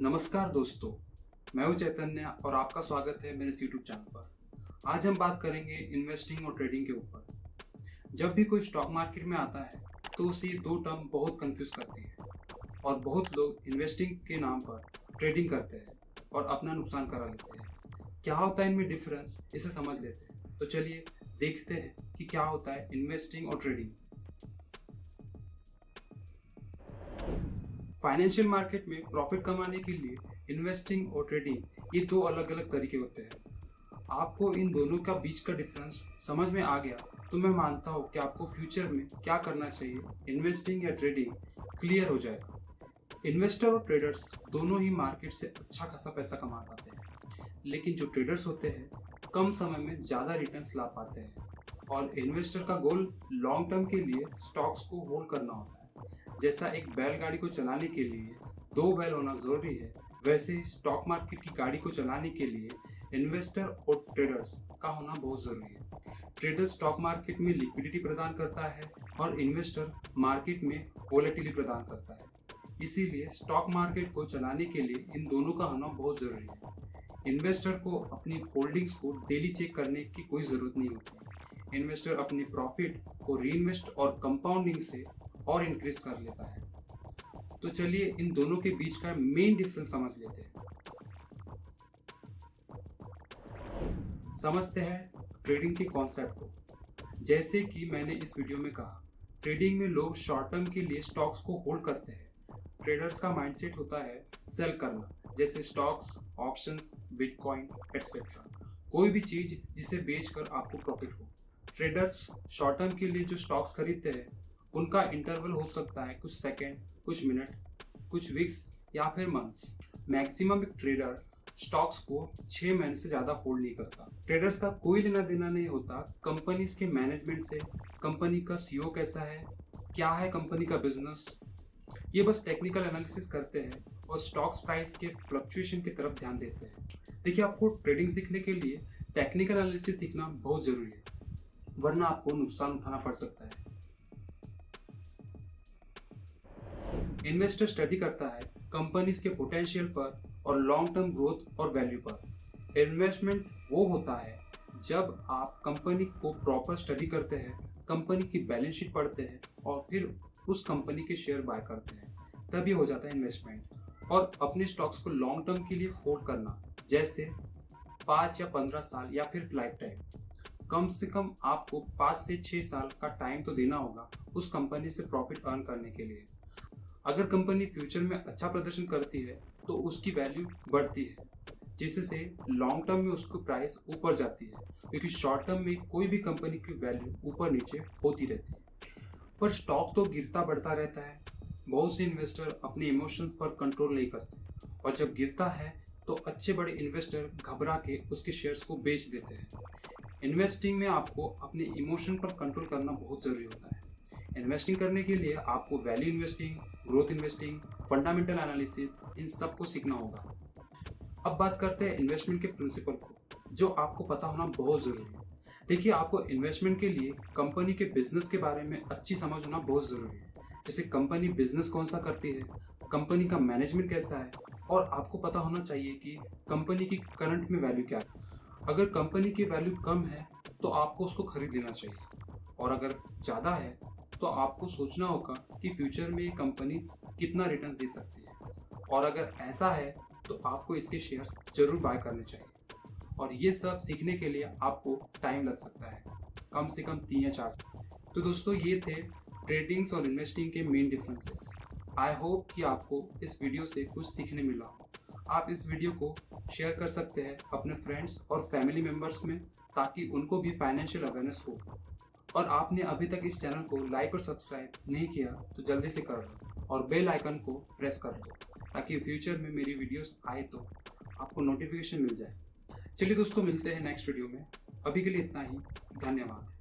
नमस्कार दोस्तों, मैं हूं चैतन्य और आपका स्वागत है मेरे यूट्यूब चैनल पर। आज हम बात करेंगे इन्वेस्टिंग और ट्रेडिंग के ऊपर। जब भी कोई स्टॉक मार्केट में आता है तो उसे ये दो टर्म बहुत कंफ्यूज करती है और बहुत लोग इन्वेस्टिंग के नाम पर ट्रेडिंग करते हैं और अपना नुकसान करा लेते हैं। क्या होता है इनमें डिफरेंस, इसे समझ लेते हैं। तो चलिए देखते हैं कि क्या होता है इन्वेस्टिंग और ट्रेडिंग। फाइनेंशियल मार्केट में प्रॉफिट कमाने के लिए इन्वेस्टिंग और ट्रेडिंग ये दो अलग अलग तरीके होते हैं। आपको इन दोनों का बीच का डिफरेंस समझ में आ गया तो मैं मानता हूँ कि आपको फ्यूचर में क्या करना चाहिए, इन्वेस्टिंग या ट्रेडिंग, क्लियर हो जाएगा। इन्वेस्टर और ट्रेडर्स दोनों ही मार्केट से अच्छा खासा पैसा कमा पाते हैं, लेकिन जो ट्रेडर्स होते हैं कम समय में ज़्यादा रिटर्न्स ला पाते हैं और इन्वेस्टर का गोल लॉन्ग टर्म के लिए स्टॉक्स को होल्ड करना होता है। जैसा एक बैलगाड़ी को चलाने के लिए दो बैल होना जरूरी है, वैसे ही स्टॉक मार्केट की गाड़ी को चलाने के लिए इन्वेस्टर और ट्रेडर्स का होना बहुत जरूरी है। ट्रेडर स्टॉक मार्केट में लिक्विडिटी प्रदान करता है और इन्वेस्टर मार्केट में वोलेटिलिटी प्रदान करता है। इसीलिए स्टॉक मार्केट को चलाने के लिए इन दोनों का होना बहुत जरूरी है। इन्वेस्टर को अपनी होल्डिंग्स को डेली चेक करने की कोई जरूरत नहीं होती। इन्वेस्टर अपनी प्रॉफिट को रीइन्वेस्ट और कंपाउंडिंग से और इंक्रीज कर लेता है। तो चलिए इन दोनों के बीच का मेन डिफरेंस समझ लेते हैं। समझते हैं ट्रेडिंग के कॉन्सेप्ट को। जैसे कि मैंने इस वीडियो में कहा, ट्रेडिंग में लोग शॉर्ट टर्म के लिए स्टॉक्स को होल्ड करते हैं। ट्रेडर्स का माइंडसेट होता है सेल करना, जैसे स्टॉक्स, ऑप्शंस, बिटकॉइन एटसेट्रा, कोई भी चीज जिसे बेचकर आपको प्रॉफिट हो। ट्रेडर्स शॉर्ट टर्म के लिए जो स्टॉक्स खरीदते हैं उनका इंटरवल हो सकता है कुछ सेकंड, कुछ मिनट, कुछ वीक्स या फिर मंथ्स। मैक्सिमम एक ट्रेडर स्टॉक्स को 6 महीने से ज़्यादा होल्ड नहीं करता। ट्रेडर्स का कोई लेना देना नहीं होता कंपनीज के मैनेजमेंट से, कंपनी का सीईओ कैसा है, क्या है कंपनी का बिजनेस। ये बस टेक्निकल एनालिसिस करते हैं और स्टॉक्स प्राइस के फ्लक्चुएशन की तरफ ध्यान देते हैं। देखिए, आपको ट्रेडिंग सीखने के लिए टेक्निकल एनालिसिस सीखना बहुत ज़रूरी है, वरना आपको नुकसान उठाना पड़ सकता है। इन्वेस्टर स्टडी करता है कंपनीज के पोटेंशियल पर और लॉन्ग टर्म ग्रोथ और वैल्यू पर। इन्वेस्टमेंट वो होता है जब आप कंपनी को प्रॉपर स्टडी करते हैं, कंपनी की बैलेंस शीट पढ़ते हैं और फिर उस कंपनी के शेयर बाय करते हैं, तभी हो जाता है इन्वेस्टमेंट। और अपने स्टॉक्स को लॉन्ग टर्म के लिए होल्ड करना, जैसे 5 या 15 साल या फिर लाइफ टाइम। कम से कम आपको 5 से 6 साल का टाइम तो देना होगा उस कंपनी से प्रॉफिट अर्न करने के लिए। अगर कंपनी फ्यूचर में अच्छा प्रदर्शन करती है तो उसकी वैल्यू बढ़ती है, जिससे लॉन्ग टर्म में उसकी प्राइस ऊपर जाती है, क्योंकि शॉर्ट टर्म में कोई भी कंपनी की वैल्यू ऊपर नीचे होती रहती है। पर स्टॉक तो गिरता बढ़ता रहता है। बहुत से इन्वेस्टर अपने इमोशंस पर कंट्रोल नहीं करते और जब गिरता है तो अच्छे बड़े इन्वेस्टर घबरा के उसके शेयर्स को बेच देते हैं। इन्वेस्टिंग में आपको अपने इमोशन पर कंट्रोल करना बहुत ज़रूरी होता है। इन्वेस्टिंग करने के लिए आपको value investing, growth investing, fundamental analysis, इन सब को सीखना होगा। अब बात करते हैं इन्वेस्टमेंट के प्रिंसिपल को, जो आपको पता होना बहुत ज़रूरी है। देखिए, आपको इन्वेस्टमेंट के लिए कंपनी के बिजनेस के बारे में अच्छी समझ होना बहुत ज़रूरी है। जैसे कंपनी बिजनेस कौन सा करती है, कंपनी का मैनेजमेंट कैसा है, और आपको पता होना चाहिए कि कंपनी की करंट में वैल्यू क्या है। अगर कंपनी की वैल्यू कम है तो आपको उसको खरीद लेना चाहिए, और अगर ज़्यादा है तो आपको सोचना होगा कि फ्यूचर में ये कंपनी कितना रिटर्न्स दे सकती है, और अगर ऐसा है तो आपको इसके शेयर्स जरूर बाय करने चाहिए। और ये सब सीखने के लिए आपको टाइम लग सकता है, कम से कम 3 या 4 साल। तो दोस्तों, ये थे ट्रेडिंग्स और इन्वेस्टिंग के मेन डिफरेंसेस। आई होप कि आपको इस वीडियो से कुछ सीखने मिला हो। आप इस वीडियो को शेयर कर सकते हैं अपने फ्रेंड्स और फैमिली मेम्बर्स में, ताकि उनको भी फाइनेंशियल अवेयरनेस हो। और आपने अभी तक इस चैनल को लाइक और सब्सक्राइब नहीं किया तो जल्दी से कर लो और बेल आइकन को प्रेस कर लो, ताकि फ्यूचर में मेरी वीडियोस आए तो आपको नोटिफिकेशन मिल जाए। चलिए दोस्तों, मिलते हैं नेक्स्ट वीडियो में। अभी के लिए इतना ही। धन्यवाद।